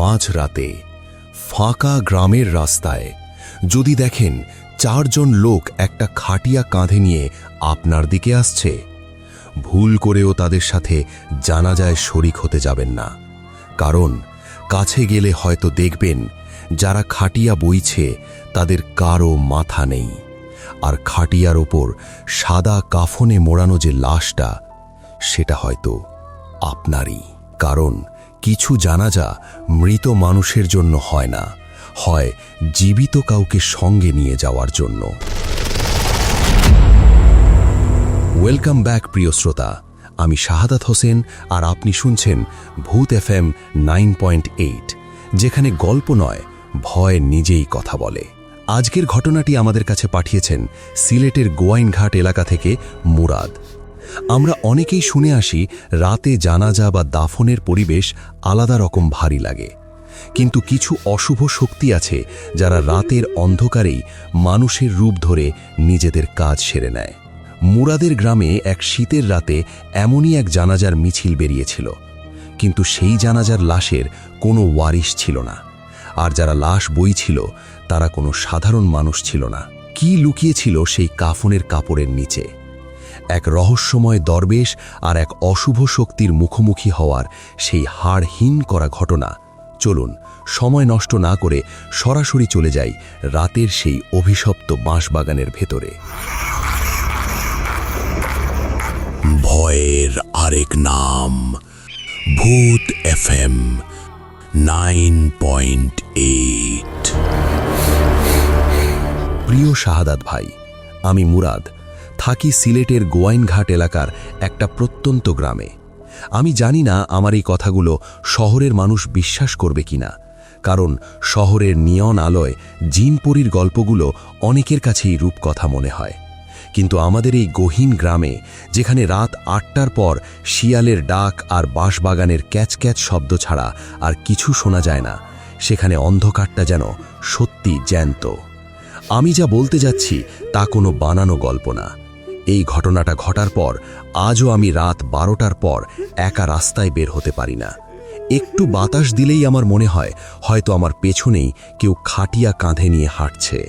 মাঝরাতে ফাঁকা গ্রামের রাস্তায় যদি দেখেন চারজন লোক একটা খাটিয়া কাঁধে নিয়ে আপনার দিকে আসছে, ভুল করেও তাদের সাথে জানাজায় শরিক হতে যাবেন না। কারণ কাছে গেলে হয়তো দেখবেন যারা খাটিয়া বইছে তাদের কারও মাথা নেই, আর খাটিয়ার ওপর সাদা কাফনে মোড়ানো যে লাশটা, সেটা হয়তো আপনারই। কারণ কিছু জানাজা মৃত মানুষের জন্য হয় না, হয় জীবিত কাউকে সঙ্গে নিয়ে যাওয়ার জন্য। ওয়েলকাম ব্যাক প্রিয় শ্রোতা, আমি শাহাদাত হোসেন, আর আপনি শুনছেন ভূত FM 9.8, যেখানে গল্প নয়, ভয় নিজেই কথা বলে। আজকের ঘটনাটি আমাদের কাছে পাঠিয়েছেন সিলেটের গোয়াইনঘাট এলাকা থেকে মুরাদ। আমরা অনেকেই শুনে আসি রাতে জানাজা বা দাফনের পরিবেশ আলাদা রকম ভারী লাগে, কিন্তু কিছু অশুভ শক্তি আছে যারা রাতের অন্ধকারেই মানুষের রূপ ধরে নিজেদের কাজ সেরে নেয়। মুরাদের গ্রামে এক শীতের রাতে এমনই এক জানাজার মিছিল বেরিয়েছিল, কিন্তু সেই জানাজার লাশের কোনো ওয়ারিশ ছিল না, আর যারা লাশ বইছিল তারা কোনো সাধারণ মানুষ ছিল না। কি লুকিয়েছিল সেই কাফনের কাপড়ের নিচে? এক রহস্যময় দরবেশ আর এক অশুভ শক্তির মুখোমুখি হওয়ার সেই হাড়হীন করা ঘটনা। চলুন সময় নষ্ট না করে সরাসরি চলে যাই রাতের সেই অভিশপ্ত বাঁশবাগানের ভেতরে। ভয়ের আরেক নাম ভূত FM 9.8। প্রিয় শাহাদাত ভাই, আমি মুরাদ, থাকি সিলেটের গোয়াইনঘাট এলাকার একটা প্রত্যন্ত গ্রামে। আমি জানি না আমার এই কথাগুলো শহরের মানুষ বিশ্বাস করবে কিনা, কারণ শহরের নিয়ন আলোয় জিনপরির গল্পগুলো অনেকের কাছেই রূপকথা মনে হয়। কিন্তু আমাদের এই গহীন গ্রামে, যেখানে রাত 8টার পর শিয়ালের ডাক আর বাঁশবাগানের ক্যাচক্যাচ শব্দ ছাড়া আর কিছু শোনা যায় না, সেখানে অন্ধকারটা যেন সত্যি জ্যান্ত। আমি যা বলতে যাচ্ছি তা কোনো বানানো গল্প না। এই ঘটনাটা ঘটার পর আজও আমি রাত 12টার পর একা রাস্তায় বের হতে পারি না। একটু বাতাস দিলেই আমার মনে হয় হয়তো আমার পেছনেই কেউ খাটিয়া কাঁধে নিয়ে হাঁটছে।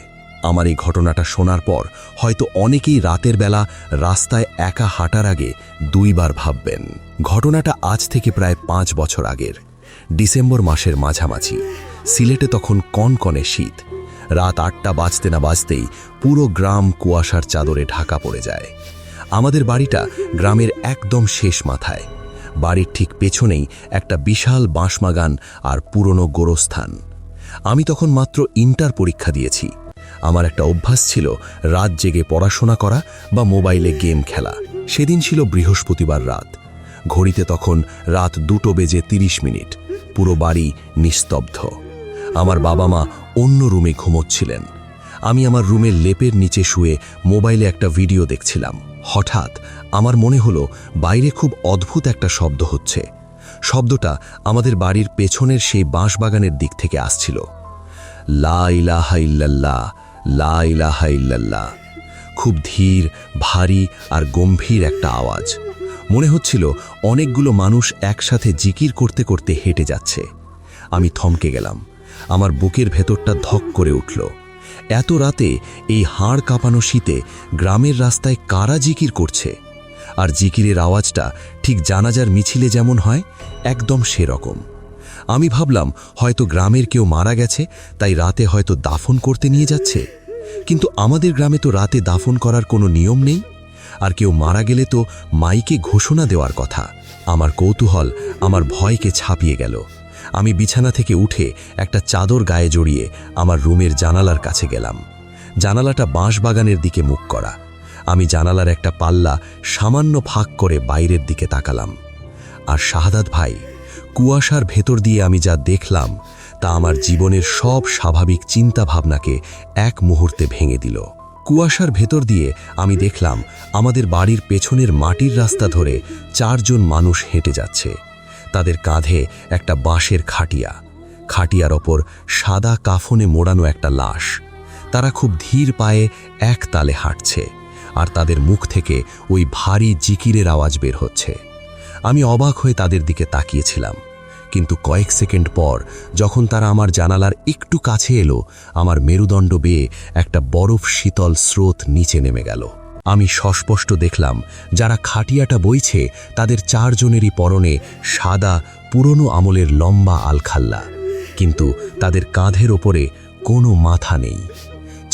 আমার এই ঘটনাটা শোনার পর হয়তো অনেকেই রাতের বেলা রাস্তায় একা হাঁটার আগে দুইবার ভাববেন। ঘটনাটা আজ থেকে প্রায় 5 বছর আগের, ডিসেম্বর মাসের মাঝামাঝি। সিলেটে তখন কনকনে শীত। রাত 8টা বাজতে না বাজতেই পুরো গ্রাম কুয়াশার চাদরে ঢাকা পড়ে যায়। আমাদের বাড়িটা গ্রামের একদম শেষ মাথায়। বাড়ির ঠিক পেছনেই একটা বিশাল বাঁশবাগান আর পুরনো গোরস্থান। আমি তখন মাত্র ইন্টার পরীক্ষা দিয়েছি। আমার একটা অভ্যাস ছিল রাত জেগে পড়াশোনা করা বা মোবাইলে গেম খেলা। সেদিন ছিল বৃহস্পতিবার রাত। ঘড়িতে তখন রাত 2:30। পুরো বাড়ি নিস্তব্ধ। আমার বাবা মা অন্য রুমে ঘুমোচ্ছিলেন। আমি আমার রুমের লেপের নিচে শুয়ে মোবাইলে একটা ভিডিও দেখছিলাম। হঠাৎ আমার মনে হলো বাইরে খুব অদ্ভুত একটা শব্দ হচ্ছে। শব্দটা আমাদের বাড়ির পেছনের সেই বাঁশবাগানের দিক থেকে আসছিল। লা ইলাহা ইল্লাল্লাহ, লা ইলাহা ইল্লাল্লাহ। খুব ধীর, ভারী আর গম্ভীর একটা আওয়াজ। মনে হচ্ছিল অনেকগুলো মানুষ একসাথে জিকির করতে করতে হেঁটে যাচ্ছে। আমি থমকে গেলাম। আমার বুকের ভেতরটা ধক করে উঠল। এত রাতে এই হাড় কাঁপানো শীতে গ্রামের রাস্তায় কারা জিকির করছে? আর জিকিরের আওয়াজটা ঠিক জানাজার মিছিলে যেমন হয়, একদম সেরকম। আমি ভাবলাম হয়তো গ্রামের কেউ মারা গেছে, তাই রাতে হয়তো দাফন করতে নিয়ে যাচ্ছে। কিন্তু আমাদের গ্রামে তো রাতে দাফন করার কোনো নিয়ম নেই, আর কেউ মারা গেলে তো মাইকে ঘোষণা দেওয়ার কথা। আমার কৌতূহল আমার ভয়কে ছাপিয়ে গেল। আমি বিছানা থেকে উঠে একটা চাদর গায়ে জড়িয়ে আমার রুমের জানালার কাছে গেলাম। জানালাটা বাঁশবাগানের দিকে মুখ করা। আমি জানালার একটা পাল্লা সামান্য ফাঁক করে বাইরের দিকে তাকালাম। আর শাহাদাত ভাই, কুয়াশার ভেতর দিয়ে আমি যা দেখলাম তা আমার জীবনের সব স্বাভাবিক চিন্তা ভাবনাকে এক মুহূর্তে ভেঙে দিল। কুয়াশার ভেতর দিয়ে আমি দেখলাম আমাদের বাড়ির পেছনের মাটির রাস্তা ধরে 4 জন মানুষ হেঁটে যাচ্ছে। তাদের কাঁধে একটা বাঁশের খাটিয়া, খাটিয়ার ওপর সাদা কাফনে মোড়ানো একটা লাশ। তারা খুব ধীর পায়ে এক তালে হাঁটছে, আর তাদের মুখ থেকে ওই ভারী জিকিরের আওয়াজ বের হচ্ছে। আমি অবাক হয়ে তাদের দিকে তাকিয়েছিলাম, কিন্তু কয়েক সেকেন্ড পর যখন তারা আমার জানালার একটু কাছে এলো, আমার মেরুদণ্ড বেয়ে একটা বরফ শীতল স্রোত নিচে নেমে গেল। আমি স্পষ্ট দেখলাম যারা খাটিয়াটা বইছে তাদের 4 জনেরই পরনে সাদা পুরনো আমলের লম্বা আলখাল্লা, কিন্তু তাদের কাঁধের ওপরে কোনো মাথা নেই।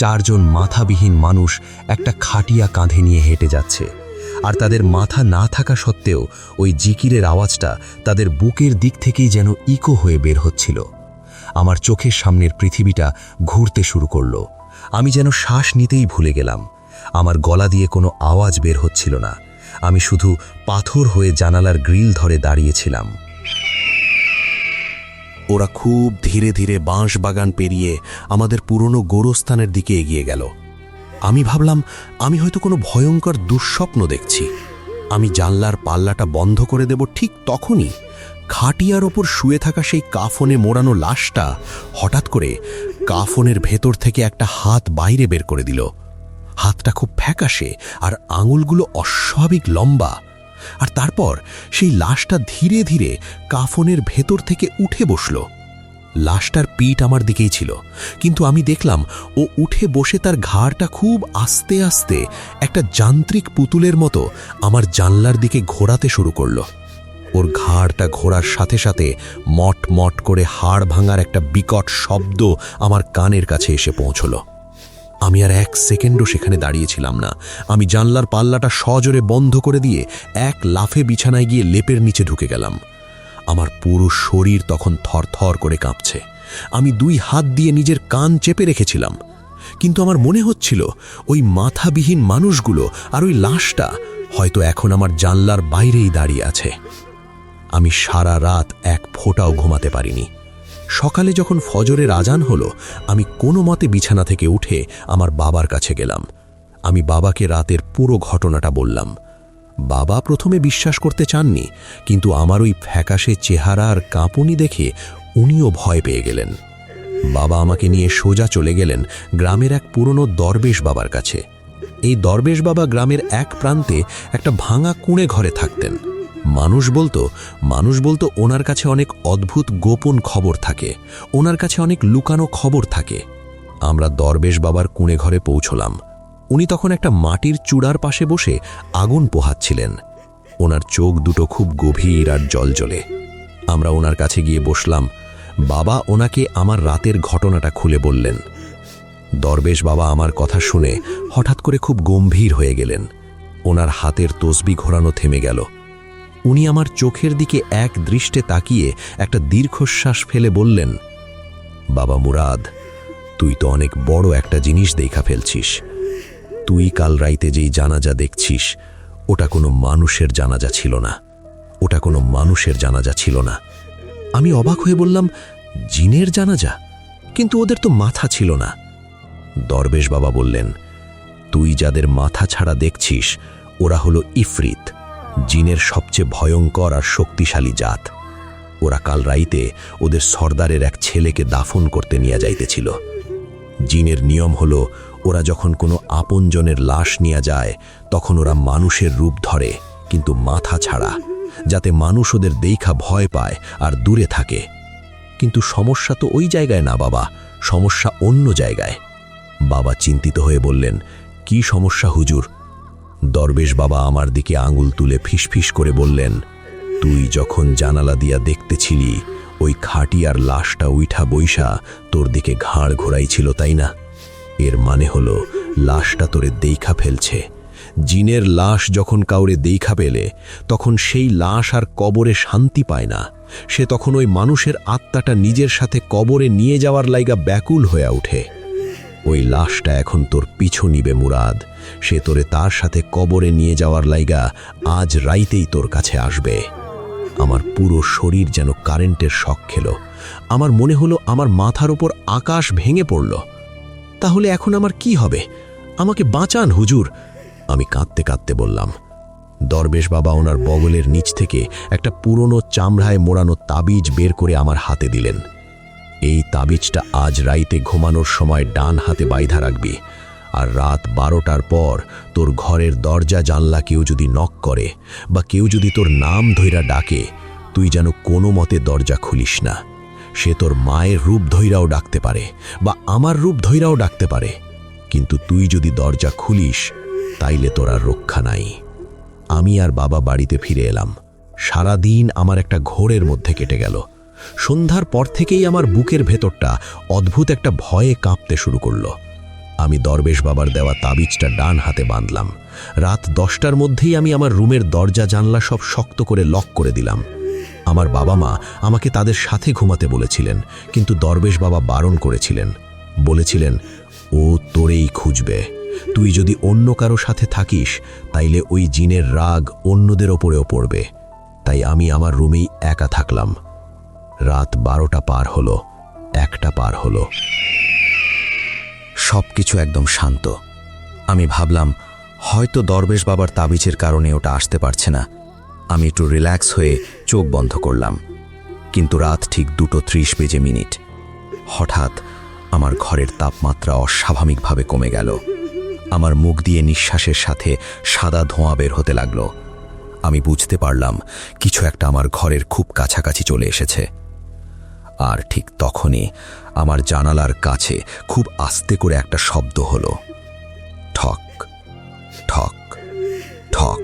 4 জন মাথাবিহীন মানুষ একটা খাটিয়া কাঁধে নিয়ে হেঁটে যাচ্ছে, আর তাদের মাথা না থাকা সত্ত্বেও ওই জিকিরের আওয়াজটা তাদের বুকের দিক থেকেই যেন ইকো হয়ে বের হচ্ছিল। আমার চোখের সামনের পৃথিবীটা ঘুরতে শুরু করলো। আমি যেন শ্বাস নিতেই ভুলে গেলাম। আমার গলা দিয়ে কোনো আওয়াজ বের হচ্ছিল না। আমি শুধু পাথর হয়ে জানালার গ্রিল ধরে দাঁড়িয়েছিলাম। ওরা খুব ধীরে ধীরে বাঁশ বাগান পেরিয়ে আমাদের পুরনো গোরস্থানের দিকে এগিয়ে গেল। আমি ভাবলাম আমি হয়তো কোনো ভয়ঙ্কর দুঃস্বপ্ন দেখছি। আমি জানলার পাল্লাটা বন্ধ করে দেব, ঠিক তখনই খাটিয়ার ওপর শুয়ে থাকা সেই কাফনে মোড়ানো লাশটা হঠাৎ করে কাফনের ভেতর থেকে একটা হাত বাইরে বের করে দিল। হাতটা খুব ফ্যাকাশে আর আঙুলগুলো অস্বাভাবিক লম্বা। আর তারপর সেই লাশটা ধীরে ধীরে কাফনের ভেতর থেকে উঠে বসল। লাশটার পিঠ আমার দিকেই ছিল, কিন্তু আমি দেখলাম ও উঠে বসে তার ঘাড়টা খুব আস্তে আস্তে একটা যান্ত্রিক পুতুলের মতো আমার জানলার দিকে ঘোরাতে শুরু করলো। ওর ঘাড়টা ঘোরার সাথে সাথে মট মট করে হাড় ভাঙার একটা বিকট শব্দ আমার কানের কাছে এসে পৌঁছল। আমি আর 1 সেকেন্ডও সেখানে দাঁড়িয়েছিলাম না। আমি জানলার পাল্লাটা সজোরে বন্ধ করে দিয়ে এক লাফে বিছানায় গিয়ে লেপের নিচে ঢুকে গেলাম। আমার পুরো শরীর তখন থরথর করে কাঁপছে। আমি 2 হাত দিয়ে নিজের কান চেপে রেখেছিলাম, কিন্তু আমার মনে হচ্ছিল ওই মাথাবিহীন মানুষগুলো আর ওই লাশটা হয়তো এখন আমার জানলার বাইরেই দাঁড়িয়ে আছে। আমি সারা রাত এক ফোঁটাও ঘুমাতে পারিনি। সকালে যখন ফজরের আজান হলো, আমি কোনো মতে বিছানা থেকে উঠে আমার বাবার কাছে গেলাম। আমি বাবাকে রাতের পুরো ঘটনাটা বললাম। বাবা প্রথমে বিশ্বাস করতে চাননি, কিন্তু আমার ওই ফ্যাকাশে চেহারা আর কাঁপুনি দেখে উনিও ভয় পেয়ে গেলেন। বাবা আমাকে নিয়ে সোজা চলে গেলেন গ্রামের এক পুরনো দরবেশ বাবার কাছে। এই দরবেশ বাবা গ্রামের এক প্রান্তে একটা ভাঙা কুঁড়ে ঘরে থাকতেন। মানুষ বলতো ওনার কাছে অনেক অদ্ভুত গোপন খবর থাকে, ওনার কাছে অনেক লুকানো খবর থাকে। আমরা দরবেশ বাবার কুঁড়ে ঘরে পৌঁছলাম। উনি তখন একটা মাটির চূড়ার পাশে বসে আগুন পোহাচ্ছিলেন। ওনার চোখ দুটো খুব গভীর আর জ্বলজ্বলে। আমরা ওনার কাছে গিয়ে বসলাম। বাবা ওনাকে আমার রাতের ঘটনাটা খুলে বললেন। দরবেশ বাবা আমার কথা শুনে হঠাৎ করে খুব গম্ভীর হয়ে গেলেন। ওনার হাতের তসবি ঘোরানো থেমে গেল। উনি আমার চোখের দিকে এক দৃষ্টে তাকিয়ে একটা দীর্ঘশ্বাস ফেলে বললেন, বাবা মুরাদ, তুই তো অনেক বড় একটা জিনিস দেখা ফেলছিস। তুই কাল রাইতে যেই জানাজা দেখছিস, ওটা কোনো মানুষের জানাজা ছিল না। ওটা কোনো মানুষের জানাজা ছিল না। আমি অবাক হয়ে বললাম, জিনের জানাজা? কিন্তু ওদের তো মাথা ছিল না। দরবেশ বাবা বললেন, তুই যাদের মাথা ছাড়া দেখছিস ওরা হলো ইফরিত, জিনের সবচেয়ে ভয়ঙ্কর আর শক্তিশালী জাত। ওরা কাল রাইতে ওদের সর্দারের এক ছেলেকে দাফন করতে নিয়ে যাইতেছিল। জিনের নিয়ম হলো ওরা যখন কোনো আপনজনের লাশ নিয়ে যায় তখন ওরা মানুষের রূপ ধরে, কিন্তু মাথা ছাড়া, যাতে মানুষ ওদের দেখা ভয় পায় আর দূরে থাকে। কিন্তু সমস্যা তো ওই জায়গায় না বাবা, সমস্যা অন্য জায়গায়। বাবা চিন্তিত হয়ে বললেন, কি সমস্যা হুজুর? দরবেশ বাবা আমার দিকে আঙুল তুলে ফিসফিস করে বললেন, তুই যখন জানালা দিয়া দেখতেছিলি ওই খাটিয়ার লাশটা উইঠা বইসা তোর দিকে ঘাড় ঘোরাইছিল, তাই না? এর মানে হলো লাশটা তোরে দেখা ফেলছে। জিনের লাশ যখন কাউরে দেখা পেলে তখন সেই লাশ আর কবরে শান্তি পায় না। সে তখন ওই মানুষের আত্মাটা নিজের সাথে কবরে নিয়ে যাওয়ার লাইগা ব্যাকুল হয়ে ওঠে। ওই লাশটা এখন তোর পিছু নিবে মুরাদ। সে তোরে তার সাথে কবরে নিয়ে যাওয়ার লাইগা আজ রাইতেই তোর কাছে আসবে। আমার পুরো শরীর যেন কারেন্টের শক খেল। আমার মনে হলো আমার মাথার উপর আকাশ ভেঙে পড়ল। তাহলে এখন আমার কি হবে? আমাকে বাঁচান হুজুর, আমি কাঁদতে কাঁদতে বললাম। দরবেশ বাবা ওনার বগলের নিচ থেকে একটা পুরনো চামড়ায় মোড়ানো তাবিজ বের করে আমার হাতে দিলেন। এই তাবিজটা আজ রাইতে ঘুমানোর সময় ডান হাতে বাইধা রাখবি, আর রাত 12টার পর তোর ঘরের দরজা জানলা কেউ যদি নক করে বা কেউ যদি তোর নাম ধইরা ডাকে, তুই যেন কোনো মতে দরজা খুলিস না। সে তোর মায়ের রূপ ধৈরাও ডাকতে পারে বা আমার রূপ ধৈরাও ডাকতে পারে, কিন্তু তুই যদি দরজা খুলিস তাইলে তোর আর রক্ষা নাই। আমি আর বাবা বাড়িতে ফিরে এলাম। সারা দিন আমার একটা ঘোরের মধ্যে কেটে গেল। সন্ধ্যার পর থেকেই আমার বুকের ভেতরটা অদ্ভুত একটা ভয়ে কাঁপতে শুরু করলো। আমি দরবেশ বাবার দেওয়া তাবিজটা ডান হাতে বাঁধলাম। রাত 10টার মধ্যেই আমি আমার রুমের দরজা জানলা সব শক্ত করে লক করে দিলাম। আমার বাবা মা আমাকে তাদের সাথে ঘুমাতে বলেছিলেন, কিন্তু দরবেশ বাবা বারণ করেছিলেন। বলেছিলেন, ও তোরেই খুঁজবে। তুই যদি অন্য কারো সাথে থাকিস তাইলে ওই জিনের রাগ অন্যদের ওপরেও পড়বে। তাই আমি আমার রুমেই একা থাকলাম। রাত 12টা পার হলো, 1টা পার হলো। সব কিছু একদম শান্ত। আমি ভাবলাম হয়তো দরবেশ বাবার তাবিজের কারণে ওটা আসতে পারছে না। আমি একটু রিল্যাক্স হয়ে চোখ বন্ধ করলাম। কিন্তু রাত ঠিক 2:30 হঠাৎ আমার ঘরের তাপমাত্রা অস্বাভাবিকভাবে কমে গেল। আমার মুখ দিয়ে নিঃশ্বাসের সাথে সাদা ধোঁয়া বের হতে লাগলো। আমি বুঝতে পারলাম কিছু একটা আমার ঘরের খুব কাছাকাছি চলে এসেছে। আর ঠিক তখনই আমার জানালার কাছে খুব আস্তে করে একটা শব্দ হলো, ঠক ঠক ঠক।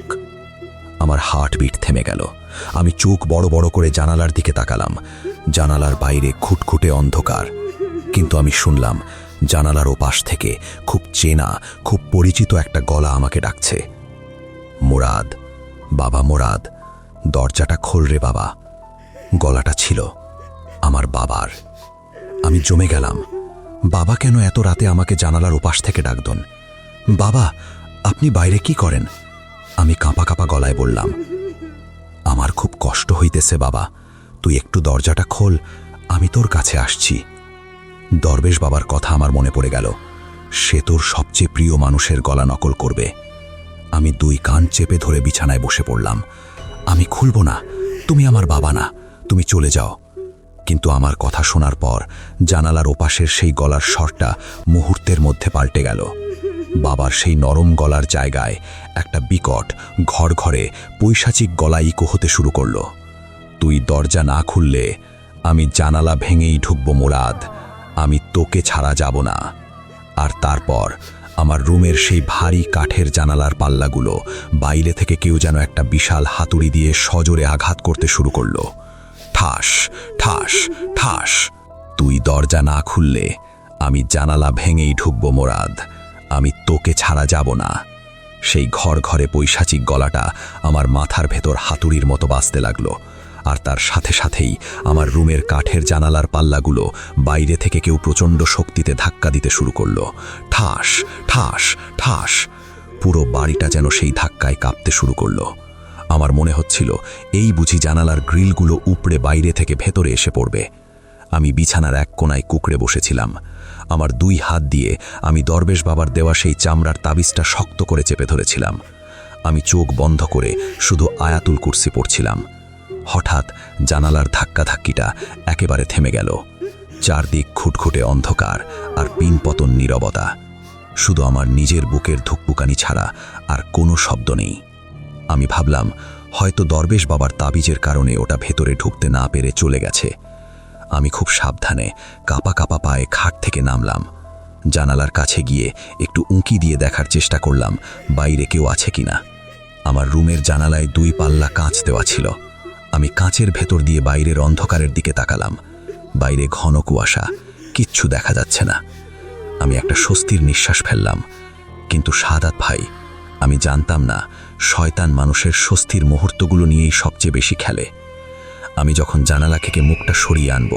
আমার হার্টবিট থেমে গেল। আমি চোখ বড় বড় করে জানালার দিকে তাকালাম। জানালার বাইরে খুটখুটে অন্ধকার, কিন্তু আমি শুনলাম জানালার ওপাশ থেকে খুব চেনা, খুব পরিচিত একটা গলা আমাকে ডাকছে, মুরাদ, বাবা মুরাদ, দরজাটা খোল রে বাবা। গলাটা ছিল আমার বাবার। আমি জমে গেলাম। বাবা কেন এত রাতে আমাকে জানালার ওপাশ থেকে ডাকদন? বাবা, আপনি বাইরে কি করেন? আমি কাঁপা কাঁপা গলায় বললাম, আমার খুব কষ্ট হইতেছে বাবা, তুই একটু দরজাটা খোল, আমি তোর কাছে আসছি। দরবেশ বাবার কথা আমার মনে পড়ে গেল। সে তোর সবচেয়ে প্রিয় মানুষের গলা নকল করবে। আমি 2 কান চেপে ধরে বিছানায় বসে পড়লাম। আমি খুলব না, তুমি আমার বাবা না, তুমি চলে যাও। কিন্তু আমার কথা শোনার পর জানালার ওপাশের সেই গলার স্বরটা মুহূর্তের মধ্যে পাল্টে গেল। বাবার সেই নরম গলার জায়গায় একটা বিকট ঘরে পৈশাচিক গলা ইকো হতে শুরু করলো, তুই দরজা না খুললে আমি জানালা ভেঙেই ঢুকবো মুরাদ, আমি তোকে ছাড়া যাব না। আর তারপর আমার রুমের সেই ভারী কাঠের জানালার পাল্লাগুলো বাইরে থেকে কেউ যেন একটা বিশাল হাতুড়ি দিয়ে সজোরে আঘাত করতে শুরু করলো। ঠাস ঠাস ঠাস। তুই দরজা না খুললে আমি জানালা ভেঙেই ঢুকবো মুরাদ, আমি তোকে ছাড়া যাব না। সেই ঘরে পৈশাচিক গলাটা আমার মাথার ভেতর হাতুড়ির মতো বাজতে লাগলো। আর তার সাথে সাথেই আমার রুমের কাঠের জানালার পাল্লাগুলো বাইরে থেকে কেউ প্রচণ্ড শক্তিতে ধাক্কা দিতে শুরু করলো। ঠাস ঠাস ঠাস। পুরো বাড়িটা যেন সেই ধাক্কায় কাঁপতে শুরু করলো। আমার মনে হচ্ছিল এই বুঝি জানালার গ্রিলগুলো উপড়ে বাইরে থেকে ভেতরে এসে পড়বে। আমি বিছানার এক কোণায় কুঁকড়ে বসেছিলাম। আমার 2 হাত দিয়ে আমি দরবেশ বাবার দেওয়া সেই চামড়ার তাবিজটা শক্ত করে চেপে ধরেছিলাম। আমি চোখ বন্ধ করে শুধু আয়াতুল কুরসি পড়ছিলাম। হঠাৎ জানালার ধাক্কাধাক্কিটা একেবারে থেমে গেল। চারদিক খুটখুটে অন্ধকার আর পিনপতন নীরবতা। শুধু আমার নিজের বুকের ধুকপুকানি ছাড়া আর কোনো শব্দ নেই। আমি ভাবলাম হয়তো দরবেশ বাবার তাবিজের কারণে ওটা ভেতরে ঢুকতে না পেরে চলে গেছে। আমি খুব সাবধানে কাঁপা কাঁপা পায়ে খাট থেকে নামলাম। জানালার কাছে গিয়ে একটু উঁকি দিয়ে দেখার চেষ্টা করলাম বাইরে কেউ আছে কিনা। আমার রুমের জানালায় 2 পাল্লা কাঁচ দেওয়া ছিল। আমি কাঁচের ভেতর দিয়ে বাইরের অন্ধকারের দিকে তাকালাম। বাইরে ঘন কুয়াশা, কিচ্ছু দেখা যাচ্ছে না। আমি একটা স্বস্তির নিঃশ্বাস ফেললাম। কিন্তু সাদাত ভাই, আমি জানতাম না শয়তান মানুষের স্বস্তির মুহূর্তগুলো নিয়েই সবচেয়ে বেশি খেলে। আমি যখন জানালা থেকে মুখটা সরিয়ে আনব,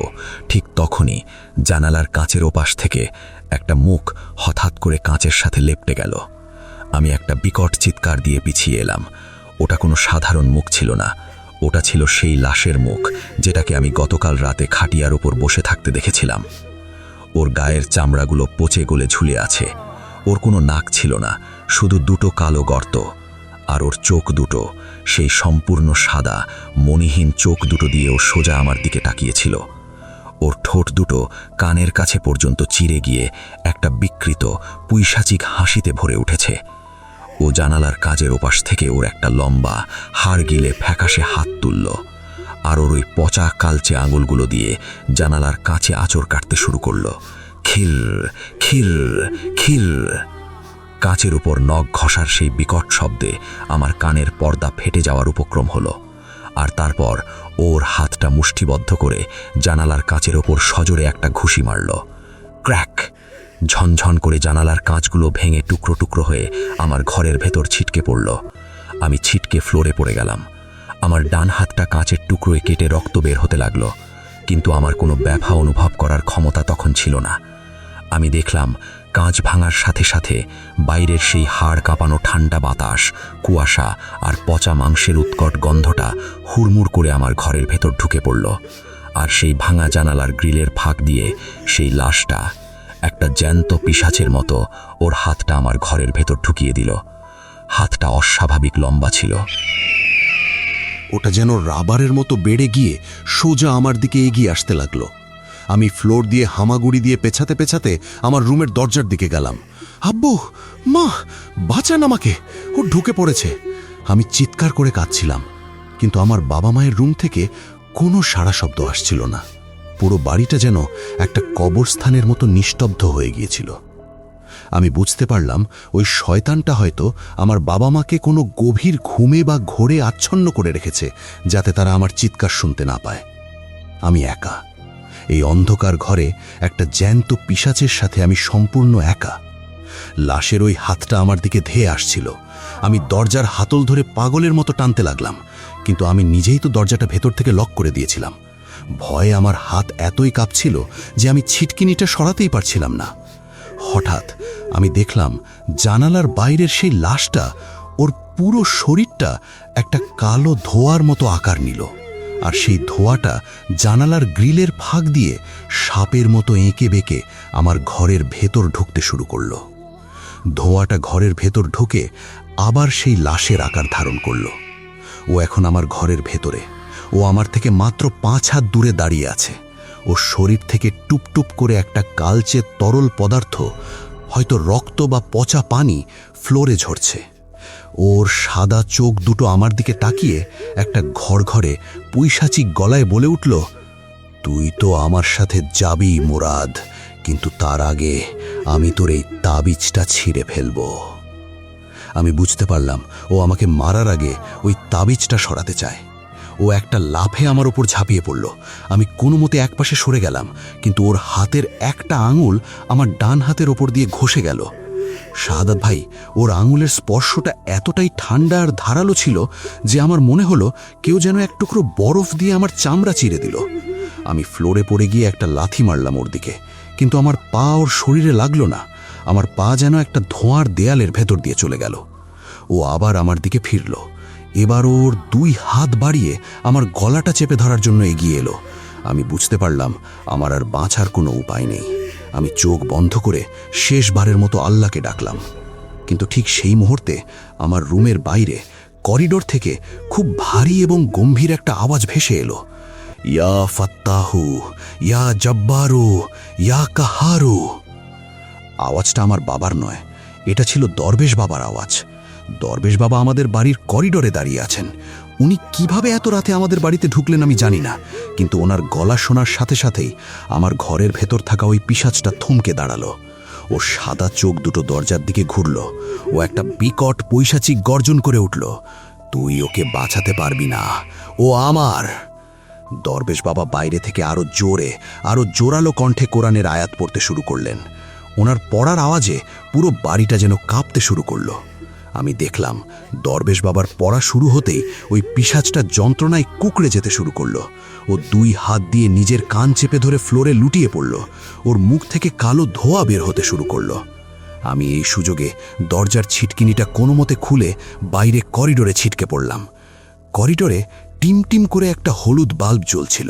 ঠিক তখনই জানালার কাঁচের ওপাশ থেকে একটা মুখ হঠাৎ করে কাঁচের সাথে লেপটে গেল। আমি একটা বিকট চিৎকার দিয়ে পিছিয়ে এলাম। ওটা কোনো সাধারণ মুখ ছিল না, ওটা ছিল সেই লাশের মুখ যেটাকে আমি গতকাল রাতে খাটিয়ার উপর বসে থাকতে দেখেছিলাম। ওর গায়ের চামড়াগুলো পচে গলে ঝুলে আছে। ওর কোনো নাক ছিল না, শুধু 2টো কালো গর্ত। আর ওর চোখ দুটো, সেই সম্পূর্ণ সাদা মণিহীন চোখ দুটো দিয়ে ও সোজা আমার দিকে তাকিয়েছিল। ওর ঠোঁট দুটো কানের কাছে পর্যন্ত চিরে গিয়ে একটা বিকৃত পৈশাচিক হাসিতে ভরে উঠেছে। ও জানালার কাজের ওপাশ থেকে ওর একটা লম্বা হাড় গিলে ফ্যাকাশে হাত তুলল। আর ওর ওই পচা কালচে আঙুলগুলো দিয়ে জানালার কাছে আঁচড় কাটতে শুরু করলো। খিল খিল খিল। কাঁচের উপর নখ ঘষার সেই বিকট শব্দে আমার কানের পর্দা ফেটে যাওয়ার উপক্রম হলো। আর তারপর ওর হাতটা মুষ্টিবদ্ধ করে জানালার কাঁচের ওপর সজোরে একটা ঘুষি মারল। ক্র্যাক! ঝনঝন করে জানালার কাঁচগুলো ভেঙে টুকরো টুকরো হয়ে আমার ঘরের ভেতর ছিটকে পড়ল। আমি ছিটকে ফ্লোরে পড়ে গেলাম। আমার ডান হাতটা কাঁচের টুকরোয় কেটে রক্ত বের হতে লাগলো, কিন্তু আমার কোনো ব্যথা অনুভব করার ক্ষমতা তখন ছিল না। আমি দেখলাম কাঁচ ভাঙার সাথে সাথে বাইরের সেই হাড় কাঁপানো ঠান্ডা বাতাস, কুয়াশা আর পচা মাংসের উৎকট গন্ধটা হুড়মুড় করে আমার ঘরের ভেতর ঢুকে পড়ল। আর সেই ভাঙা জানালার গ্রিলের ফাঁক দিয়ে সেই লাশটা একটা জ্যান্ত পিশাচের মতো ওর হাতটা আমার ঘরের ভেতর ঢুকিয়ে দিল। হাতটা অস্বাভাবিক লম্বা ছিল। ওটা যেন রাবারের মতো বেড়ে গিয়ে সোজা আমার দিকে এগিয়ে আসতে লাগলো। আমি ফ্লোর দিয়ে হামাগুড়ি দিয়ে পেছাতে পেছাতে আমার রুমের দরজার দিকে গেলাম। আব্বু, মা, বাঁচান আমাকে, ও ঢুকে পড়েছে। আমি চিৎকার করে কাঁদছিলাম, কিন্তু আমার বাবা মায়ের রুম থেকে কোনো সাড়া শব্দ আসছিল না। পুরো বাড়িটা যেন একটা কবরস্থানের মতো নিস্তব্ধ হয়ে গিয়েছিল। আমি বুঝতে পারলাম ওই শয়তানটা হয়তো আমার বাবা মাকে কোনো গভীর ঘুমে বা ঘোরে আচ্ছন্ন করে রেখেছে, যাতে তারা আমার চিৎকার শুনতে না পায়। আমি একা এই অন্ধকার ঘরে একটা জ্যান্ত পিশাচের সাথে আমি সম্পূর্ণ একা। লাশের ওই হাতটা আমার দিকে ধেয়ে আসছিল। আমি দরজার হাতল ধরে পাগলের মতো টানতে লাগলাম, কিন্তু আমি নিজেই তো দরজাটা ভেতর থেকে লক করে দিয়েছিলাম। ভয়ে আমার হাত এতই কাঁপছিল যে আমি ছিটকিনিটা সরাতেই পারছিলাম না। হঠাৎ আমি দেখলাম জানালার বাইরের সেই লাশটা, ওর পুরো শরীরটা একটা কালো ধোঁয়ার মতো আকার নিল, আর সেই ধোঁয়াটা জানালার গ্রিলের ফাঁক দিয়ে সাপের মতো এঁকে বেঁকে আমার ঘরের ভেতর ঢুকতে শুরু করলো। ধোঁয়াটা ঘরের ভেতর ঢুকে আবার সেই লাশের আকার ধারণ করল। ও এখন আমার ঘরের ভেতরে। ও আমার থেকে মাত্র 5 হাত দূরে দাঁড়িয়ে আছে। ওর শরীর থেকে টুপটুপ করে একটা কালচে তরল পদার্থ, হয়তো রক্ত বা পচা পানি, ফ্লোরে ঝরছে। ওর সাদা চোখ দুটো আমার দিকে তাকিয়ে একটা ঘরঘরে পৈশাচিক গলায় বলে উঠল, তুই তো আমার সাথে যাবি মুরাদ, কিন্তু তার আগে আমি তোর এই তাবিজটা ছিঁড়ে ফেলব। আমি বুঝতে পারলাম ও আমাকে মারার আগে ওই তাবিজটা সরাতে চায়। ও একটা লাফে আমার ওপর ঝাঁপিয়ে পড়ল। আমি কোনো মতে একপাশে সরে গেলাম, কিন্তু ওর হাতের একটা আঙুল আমার ডান হাতের ওপর দিয়ে ঘষে গেল। শাহাদাত ভাই, ওর আঙুলের স্পর্শটা এতটাই ঠান্ডা আর ধারালো ছিল যে আমার মনে হলো কেউ যেন এক টুকরো বরফ দিয়ে আমার চামড়া চিরে দিল। আমি ফ্লোরে পড়ে গিয়ে একটা লাথি মারলাম ওর দিকে, কিন্তু আমার পা ওর শরীরে লাগলো না। আমার পা যেন একটা ধোঁয়ার দেয়ালের ভেতর দিয়ে চলে গেল। ও আবার আমার দিকে ফিরল। এবার ওর 2 হাত বাড়িয়ে আমার গলাটা চেপে ধরার জন্য এগিয়ে এলো। আমি বুঝতে পারলাম আমার আর বাঁচার কোনো উপায় নেই। আমি চোখ বন্ধ করে শেষবারের মতো আল্লাহকে ডাকলাম, কিন্তু ঠিক সেই মুহূর্তে আমার রুমের বাইরে করিডোর থেকে খুব ভারী এবং গম্ভীর একটা আওয়াজ ভেসে এলো, ইয়া ফাত্তাহু, ইয়া জব্বারু, ইয়া কাহারু। আওয়াজটা আমার বাবার নয়, এটা ছিল দরবেশ বাবার আওয়াজ। দরবেশ বাবা আমাদের বাড়ির করিডোরে দাঁড়িয়ে আছেন। উনি কিভাবে এত রাতে আমাদের বাড়িতে ঢুকলেন আমি জানি না, কিন্তু ওনার গলা শোনার সাথে সাথেই আমার ঘরের ভেতর থাকা ওই পিশাচটা থমকে দাঁড়ালো। ও সাদা চোখ দুটো দরজার দিকে ঘুরল। ও একটা বিকট পৈশাচিক গর্জন করে উঠল, তুই ওকে বাঁচাতে পারবি না, ও আমার। দরবেশ বাবা বাইরে থেকে আরো জোরে, আরো জোরালো কণ্ঠে কোরআনের আয়াত পড়তে শুরু করলেন। ওনার পড়ার আওয়াজে পুরো বাড়িটা যেন কাঁপতে শুরু করলো। আমি দেখলাম দরবেশ বাবার পড়া শুরু হতেই ওই পিশাচটা যন্ত্রণায় কুকড়ে যেতে শুরু করলো। ও 2 হাত দিয়ে নিজের কান চেপে ধরে ফ্লোরে লুটিয়ে পড়ল। ওর মুখ থেকে কালো ধোঁয়া বের হতে শুরু করলো। আমি এই সুযোগে দরজার ছিটকিনিটা কোনো মতে খুলে বাইরে করিডোরে ছিটকে পড়লাম। করিডোরে টিমটিম করে একটা হলুদ বাল্ব জ্বলছিল।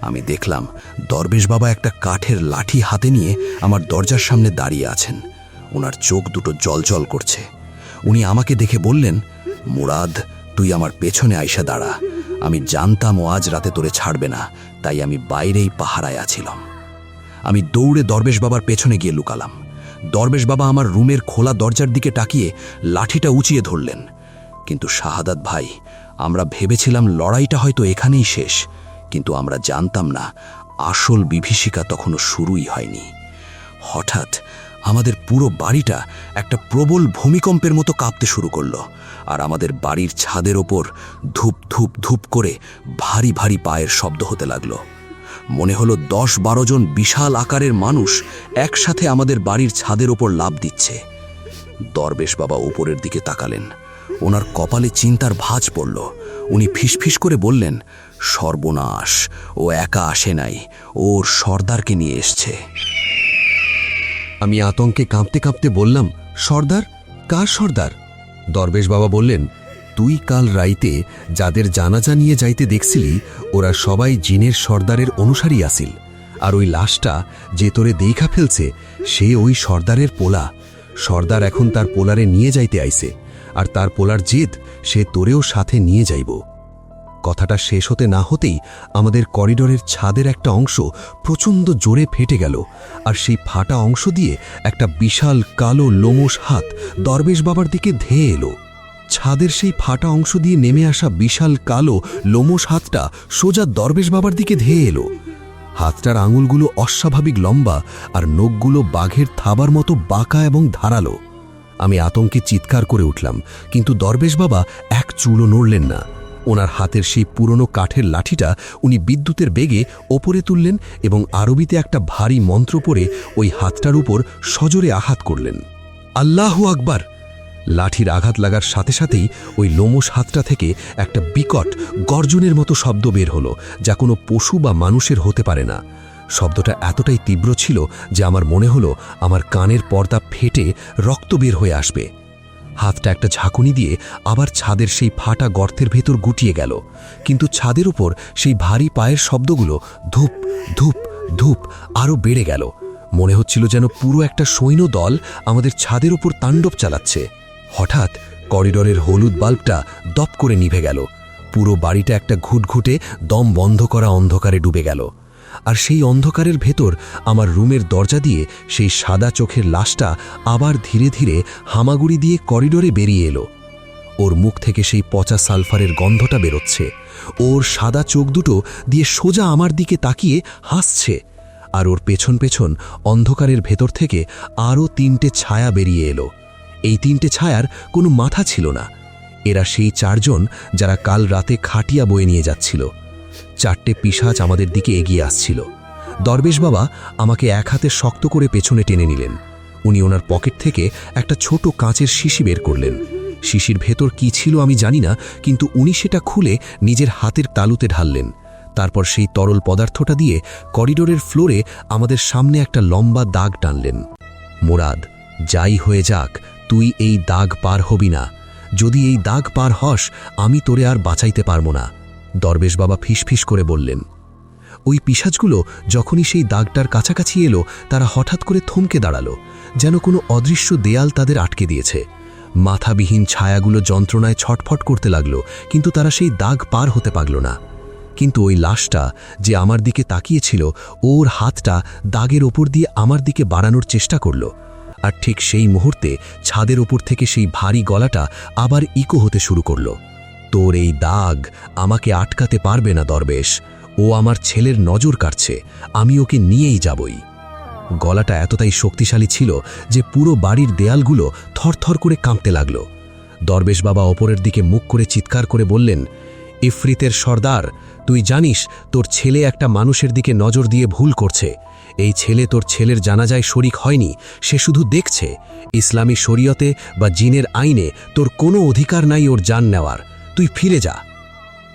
আমি দেখলাম দরবেশ বাবা একটা কাঠের লাঠি হাতে নিয়ে আমার দরজার সামনে দাঁড়িয়ে আছেন। ওনার চোখ দুটো জলজল করছে। উনি আমাকে দেখে বললেন, মুরাদ, তুই আমার পেছনে আইসা দাঁড়া। আমি জানতাম ও আজ রাতে তোরে ছাড়বে না, তাই আমি বাইরেই পাহারায় আছিলাম। আমি দৌড়ে দরবেশ বাবার পেছনে গিয়ে লুকালাম। দরবেশ বাবা আমার রুমের খোলা দরজার দিকে তাকিয়ে লাঠিটা উঁচিয়ে ধরলেন, কিন্তু শাহাদাত ভাই, আমরা ভেবেছিলাম লড়াইটা হয়তো এখানেই শেষ, কিন্তু আমরা জানতাম না আসল বিভীষিকা তখনও শুরুই হয়নি। হঠাৎ আমাদের পুরো বাড়িটা একটা প্রবল ভূমিকম্পের মতো কাঁপতে শুরু করলো, আর আমাদের বাড়ির ছাদের ওপর ধূপ ধূপ ধূপ করে ভারী ভারী পায়ের শব্দ হতে লাগলো। মনে হলো 10-12 জন বিশাল আকারের মানুষ একসাথে আমাদের বাড়ির ছাদের ওপর লাফ দিচ্ছে। দরবেশ বাবা উপরের দিকে তাকালেন। ওনার কপালে চিন্তার ভাঁজ পড়ল। উনি ফিসফিস করে বললেন, সর্বনাশ, ও একা আসে নাই, ওর সর্দারকে নিয়ে এসছে। আমি আতঙ্কে কাঁপতে কাঁপতে বললাম, সর্দার? কার সর্দার? দরবেশ বাবা বললেন, তুই কাল রাইতে যাদের জানাজা নিয়ে যাইতে দেখছিলি, ওরা সবাই জিনের সর্দারের অনুসারী আসিল। আর ওই লাশটা যে তোরে দেখা ফেলছে, সে ওই সর্দারের পোলা। সর্দার এখন তার পোলারে নিয়ে যাইতে আইছে, আর তার পোলার জেদ সে তোরেও সাথে নিয়ে যাইব। কথাটা শেষ হতে না হতেই আমাদের করিডোরের ছাদের একটা অংশ প্রচণ্ড জোরে ফেটে গেল, আর সেই ফাটা অংশ দিয়ে একটা বিশাল কালো লোমশ হাত দরবেশ বাবার দিকে ধেয়ে এলো। ছাদের সেই ফাটা অংশ দিয়ে নেমে আসা বিশাল কালো লোমশ হাতটা সোজা দরবেশ বাবার দিকে ধেয়ে এলো। হাতটার আঙুলগুলো অস্বাভাবিক লম্বা, আর নখগুলো বাঘের থাবার মতো বাঁকা এবং ধারালো। আমি আতঙ্কে চিৎকার করে উঠলাম, কিন্তু দরবেশ বাবা এক চুলও নড়লেন না। ওনার হাতের সেই পুরনো কাঠের লাঠিটা উনি বিদ্যুতের বেগে ওপরে তুললেন এবং আরবিতে একটা ভারী মন্ত্র পড়ে ওই হাতটার উপর সজোরে আঘাত করলেন। আল্লাহু আকবার! লাঠির আঘাত লাগার সাথে সাথেই ওই লোমশ হাতটা থেকে একটা বিকট গর্জনের মতো শব্দ বের হলো, যা কোনো পশু বা মানুষের হতে পারে না। শব্দটা এতটাই তীব্র ছিল যে আমার মনে হলো আমার কানের পর্দা ফেটে রক্ত বের হয়ে আসবে। হাতটা একটা ঝাঁকুনি দিয়ে আবার ছাদের সেই ফাটা গর্তের ভেতর গুটিয়ে গেল, কিন্তু ছাদের উপর সেই ভারী পায়ের শব্দগুলো ধূপ ধূপ ধূপ আরও বেড়ে গেল। মনে হচ্ছিল যেন পুরো একটা সৈন্য দল আমাদের ছাদের উপর তাণ্ডব চালাচ্ছে। হঠাৎ করিডোরের হলুদ বাল্বটা দপ করে নিভে গেল। পুরো বাড়িটা একটা ঘুটঘুটে দম বন্ধ করা অন্ধকারে ডুবে গেল, আর সেই অন্ধকারের ভেতর আমার রুমের দরজা দিয়ে সেই সাদা চোখের লাশটা আবার ধীরে ধীরে হামাগুড়ি দিয়ে করিডোরে বেরিয়ে এলো। ওর মুখ থেকে সেই পচা সালফারের গন্ধটা বেরোচ্ছে। ওর সাদা চোখ দুটো দিয়ে সোজা আমার দিকে তাকিয়ে হাসছে, আর ওর পেছন পেছন অন্ধকারের ভেতর থেকে আরও 3টে ছায়া বেরিয়ে এলো। এই 3টে ছায়ার কোনো মাথা ছিল না। এরা সেই 4 জন যারা কাল রাতে খাটিয়া বয়ে নিয়ে যাচ্ছিল। 4টে পিশাচ আমাদের দিকে এগিয়ে আসছিল। দরবেশ বাবা আমাকে এক হাতে শক্ত করে পেছনে টেনে নিলেন। উনি ওনার পকেট থেকে একটা ছোট কাঁচের শিশি বের করলেন। শিশির ভেতর কি ছিল আমি জানি না, কিন্তু উনি সেটা খুলে নিজের হাতের তালুতে ঢাললেন। তারপর সেই তরল পদার্থটা দিয়ে করিডোরের ফ্লোরে আমাদের সামনে একটা লম্বা দাগ টানলেন। মুরাদ, যাই হয়ে যাক, তুই এই দাগ পার হবি না। যদি এই দাগ পার হস, আমি তোরে আর বাঁচাইতে পারবো না, দরবেশ বাবা ফিসফিস করে বললেন। ওই পিশাচগুলো যখনই সেই দাগটার কাছাকাছি এলো, তারা হঠাৎ করে থমকে দাঁড়ালো, যেন কোনো অদৃশ্য দেয়াল তাদের আটকে দিয়েছে। মাথাবিহীন ছায়াগুলো যন্ত্রণায় ছটফট করতে লাগলো, কিন্তু তারা সেই দাগ পার হতে পারল না। কিন্তু ওই লাশটা যে আমার দিকে তাকিয়েছিল, ওর হাতটা দাগের ওপর দিয়ে আমার দিকে বাড়ানোর চেষ্টা করল। আর ঠিক সেই মুহূর্তে ছাদের ওপর থেকে সেই ভারী গলাটা আবার ইকো হতে শুরু করল, তোর এই দাগ আমাকে আটকাতে পারবে না দরবেশ। ও আমার ছেলের নজর কাটছে, আমি ওকে নিয়েই যাবই। গলাটা এতটাই শক্তিশালী ছিল যে পুরো বাড়ির দেয়ালগুলো থরথর করে কাঁপতে লাগল। দরবেশ বাবা ওপরের দিকে মুখ করে চিৎকার করে বললেন, ইফরিতের সর্দার, তুই জানিস তোর ছেলে একটা মানুষের দিকে নজর দিয়ে ভুল করছে। এই ছেলে তোর ছেলের জানাজায় শরিক হয়নি, সে শুধু দেখছে। ইসলামী শরীয়তে বা জিনের আইনে তোর কোনো অধিকার নাই ওর জান নেওয়ার। তুই ফিরে যা।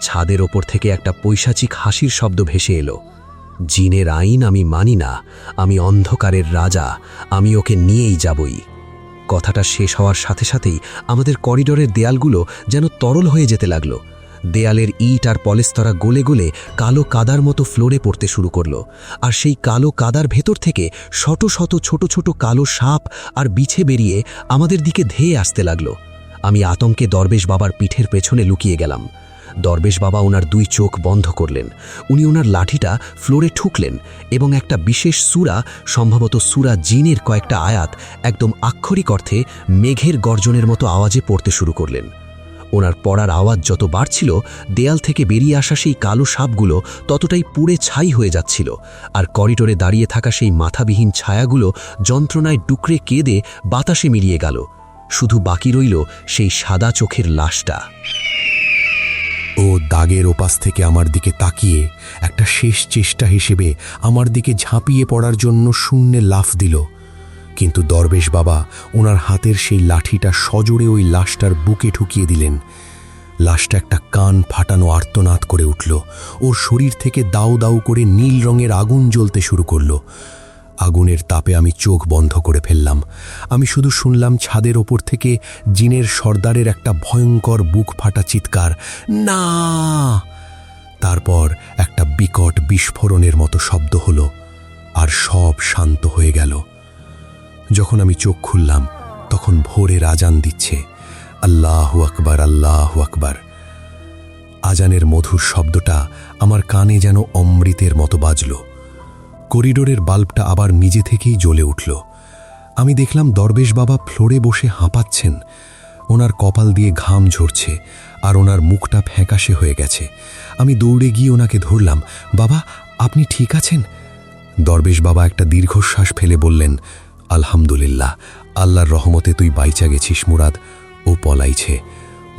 ছাদের ওপর থেকে একটা পৈশাচিক হাসির শব্দ ভেসে এলো। জিনের আইন আমি মানি না, আমি অন্ধকারের রাজা, আমি ওকে নিয়েই যাবই। কথাটা শেষ হওয়ার সাথে সাথেই আমাদের করিডোরের দেয়ালগুলো যেন তরল হয়ে যেতে লাগলো। দেয়ালের ইট আর পলেস্তরা গলে গলে কালো কাদার মতো ফ্লোরে পড়তে শুরু করলো, আর সেই কালো কাদার ভেতর থেকে শত শত ছোট ছোট কালো সাপ আর বিছে বেরিয়ে আমাদের দিকে ধেয়ে আসতে লাগলো। আমি আতঙ্কে দরবেশ বাবার পিঠের পেছনে লুকিয়ে গেলাম। দরবেশ বাবা ওনার 2 চোখ বন্ধ করলেন। উনি ওনার লাঠিটা ফ্লোরে ঠুকলেন এবং একটা বিশেষ সূরা, সম্ভবত সূরা জিনের কয়েকটা আয়াত একদম আক্ষরিক অর্থে মেঘের গর্জনের মতো আওয়াজে পড়তে শুরু করলেন। ওনার পড়ার আওয়াজ যত বাড়ছিল, দেয়াল থেকে বেরিয়ে আসা সেই কালো সাপগুলো ততটাই পুড়ে ছাই হয়ে যাচ্ছিল, আর করিডোরে দাঁড়িয়ে থাকা সেই মাথাবিহীন ছায়াগুলো যন্ত্রণায় ডুকরে কেঁদে বাতাসে মিলিয়ে গেল। শুধু বাকি রইল সেই সাদা চোখের লাশটা। ও দাগের ওপাশ থেকে আমার দিকে তাকিয়ে একটা শেষ চেষ্টা হিসেবে আমার দিকে ঝাঁপিয়ে পড়ার জন্য শূন্যে লাফ দিল, কিন্তু দরবেশ বাবা ওনার হাতের সেই লাঠিটা সজোরে ওই লাশটার বুকে ঠুকিয়ে দিলেন। লাশটা একটা কান ফাটানো আর্তনাদ করে উঠল। ওর শরীর থেকে দাউ দাউ করে নীল রঙের আগুন জ্বলতে শুরু করল। আগুনের তাপে আমি চোখ বন্ধ করে ফেললাম। আমি শুধু শুনলাম ছাদের ওপর থেকে জিনের সর্দারের একটা ভয়ঙ্কর বুক ফাটা চিৎকার, না! তারপর একটা বিকট বিস্ফোরণের মতো শব্দ হলো, আর সব শান্ত হয়ে গেল। যখন আমি চোখ খুললাম তখন ভোরের আজান দিচ্ছে, আল্লাহু আকবার, আল্লাহু আকবার। আজানের মধুর শব্দটা আমার কানে যেন অমৃতের মতো বাজল। করিডোরের বাল্বটা আবার নিজে থেকেই জ্বলে উঠল। আমি দেখলাম দরবেশ বাবা ফ্লোরে বসে হাঁপাচ্ছেন। ওনার কপাল দিয়ে ঘাম ঝরছে, আর ওনার মুখটা ফ্যাকাশে হয়ে গেছে। আমি দৌড়ে গিয়ে ওনাকে ধরলাম, বাবা, আপনি ঠিক আছেন? দরবেশ বাবা একটা দীর্ঘশ্বাস ফেলে বললেন, আলহামদুলিল্লাহ, আল্লাহর রহমতে তুই বাইচা গেছিস মুরাদ। ও পলাইছে,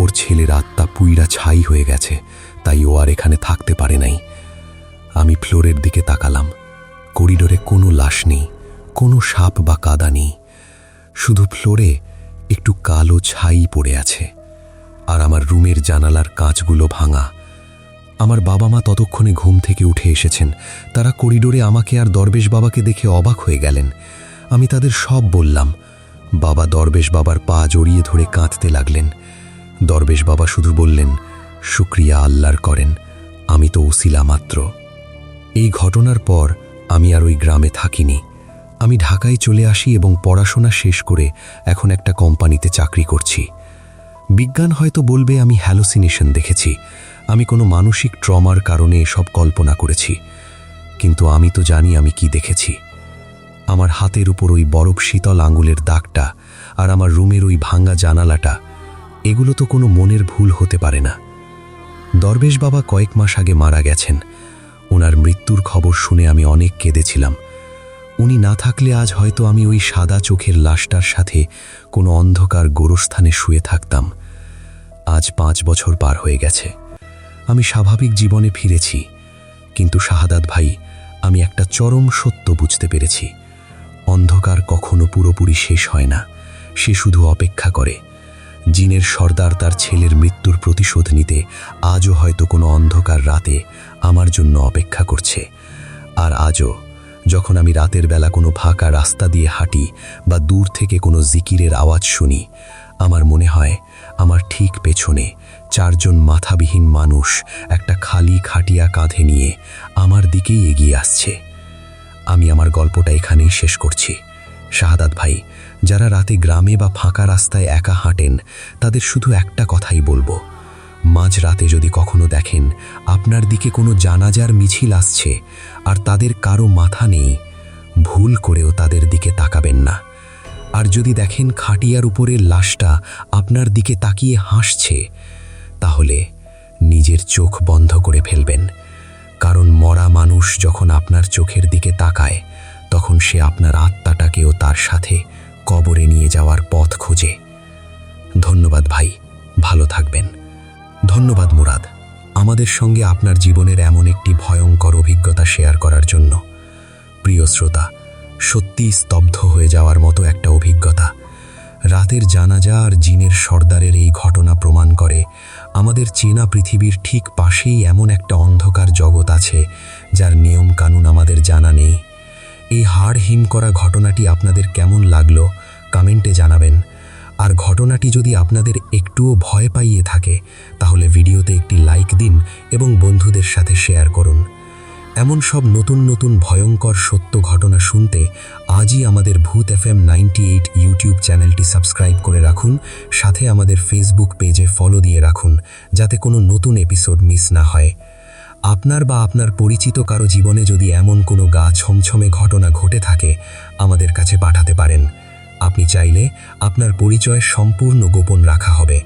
ওর ছেলের আত্মা পুইরা ছাই হয়ে গেছে, তাই ও আর এখানে থাকতে পারে নাই। আমি ফ্লোরের দিকে তাকালাম। করিডোরে কোনো লাশ নেই, কোনো সাপ বা কাদা নেই, শুধু ফ্লোরে একটু কালো ছাই পড়ে আছে, আর আমার রুমের জানালার কাঁচগুলো ভাঙা। আমার বাবা মা ততক্ষণে ঘুম থেকে উঠে এসেছেন। তারা করিডোরে আমাকে আর দরবেশ বাবাকে দেখে অবাক হয়ে গেলেন। আমি তাদের সব বললাম। বাবা দরবেশ বাবার পা জড়িয়ে ধরে কাঁদতে লাগলেন। দরবেশ বাবা শুধু বললেন, শুকরিয়া আল্লাহর করেন, আমি তো উসিলা মাত্র। এই ঘটনার পর আমি আর ওই গ্রামে থাকিনি। আমি ঢাকায় চলে আসি এবং পড়াশোনা শেষ করে এখন একটা কোম্পানিতে চাকরি করছি। বিজ্ঞান হয়তো বলবে আমি হ্যালোসিনেশন দেখেছি, আমি কোনো মানসিক ট্রমার কারণে এসব কল্পনা করেছি, কিন্তু আমি তো জানি আমি কি দেখেছি। আমার হাতের উপর ওই বরফ শীতল আঙুলের দাগটা আর আমার রুমের ওই ভাঙ্গা জানালাটা, এগুলো তো কোনো মনের ভুল হতে পারে না। দরবেশ বাবা কয়েক মাস আগে মারা গেছেন। ওনার মৃত্যুর খবর শুনে আমি অনেক কেঁদেছিলাম। উনি না থাকলে আজ হয়তো আমি ওই সাদা চোখের লাশটার সাথে কোনো অন্ধকার গোরস্থানে শুয়ে থাকতাম। আজ 5 বছর পার হয়ে গেছে। আমি স্বাভাবিক জীবনে ফিরেছি, কিন্তু শাহাদাত ভাই, আমি একটা চরম সত্য বুঝতে পেরেছি। অন্ধকার কখনো পুরোপুরি শেষ হয় না, সে শুধু অপেক্ষা করে। জিনের সর্দার তার ছেলের মৃত্যুর প্রতিশোধ নিতে আজও হয়তো কোনো অন্ধকার রাতে আমার জন্য অপেক্ষা করছে। আর আজও যখন আমি রাতের বেলা কোনো ফাঁকা রাস্তা দিয়ে হাঁটি বা দূর থেকে কোনো জিকিরের আওয়াজ শুনি, আমার মনে হয় আমার ঠিক পেছনে 4 জন মাথাবিহীন মানুষ একটা খালি খাটিয়া কাঁধে নিয়ে আমার দিকেই এগিয়ে আসছে। আমি আমার গল্পটা এখানেই শেষ করছি। শাহাদাত ভাই, যারা রাতে গ্রামে বা ফাঁকা রাস্তায় একা হাঁটেন, তাদের শুধু একটা কথাই বলবো, মাঝ রাতে যদি কখনো দেখেন আপনার দিকে কোনো জানাজার মিছিল আসছে আর তাদের কারো মাথা নেই, ভুল করেও তাদের দিকে তাকাবেন না। আর যদি দেখেন খাটিয়ার উপরের লাশটা আপনার দিকে তাকিয়ে হাসছে, তাহলে নিজের চোখ বন্ধ করে ফেলবেন, কারণ মরা মানুষ যখন আপনার চোখের দিকে তাকায়, তখন সে আপনার আত্মাটাকেও তার সাথে কবরে নিয়ে যাওয়ার পথ খোঁজে। ধন্যবাদ ভাই, ভালো থাকবেন। ধন্যবাদ মুরাদ, আমাদের সঙ্গে আপনার জীবনের এমন একটি ভয়ঙ্কর অভিজ্ঞতা শেয়ার করার জন্য। প্রিয় শ্রোতা, সত্যি স্তব্ধ হয়ে যাওয়ার মতো একটা অভিজ্ঞতা। রাতের জানাজা আর জিনের সর্দারের এই ঘটনা প্রমাণ করে আমাদের চেনা পৃথিবীর ঠিক পাশেই এমন একটা অন্ধকার জগৎ আছে যার নিয়ম কানুন আমাদের জানা নেই। এই হাড় হিম করা ঘটনাটি আপনাদের কেমন লাগলো কমেন্টে জানাবেন। আর ঘটনাটি যদি আপনাদের একটুও ভয় পাইয়ে থাকে, তাহলে ভিডিওতে একটি লাইক দিন এবং বন্ধুদের সাথে শেয়ার করুন। এমন সব নতুন নতুন ভয়ঙ্কর সত্য ঘটনা শুনতে আজই আমাদের ভূত FM 98 ইউটিউব চ্যানেলটি সাবস্ক্রাইব করে রাখুন, সাথে আমাদের ফেসবুক পেজে ফলো দিয়ে রাখুন, যাতে কোনো নতুন এপিসোড মিস না হয়। আপনার বা আপনার পরিচিত কারো জীবনে যদি এমন কোনো গা ছমছমে ঘটনা ঘটে থাকে, আমাদের কাছে পাঠাতে পারেন। আপনি চাইলে আপনার পরিচয় সম্পূর্ণ গোপন রাখা হবে।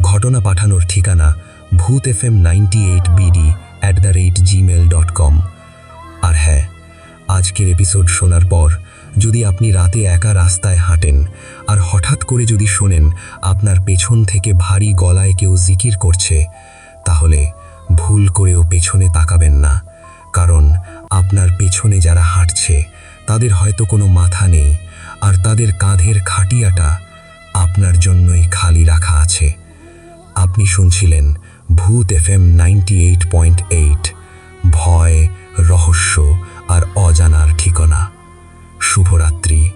ঘটনা পাঠানোর ঠিকানা bhutfm98bd@gmail.com। আর হ্যাঁ, আজকের এপিসোড শোনার পর যদি আপনি রাতে একা রাস্তায় হাঁটেন আর হঠাৎ করে যদি শোনেন আপনার পেছন থেকে ভারী গলায় কেউ জিকির করছে, তাহলে ভুল করেও পেছনে তাকাবেন না, কারণ আপনার পেছনে যারা হাঁটছে তাদের হয়তো কোনো মাথা নেই, আর তাদের কাঁধের খাটিয়াটা আপনার জন্যই খালি রাখা আছে। আপনি শুনছিলেন ভূত FM 98.8, ভয়, রহস্য আর অজানার ঠিকানা। শুভরাত্রি।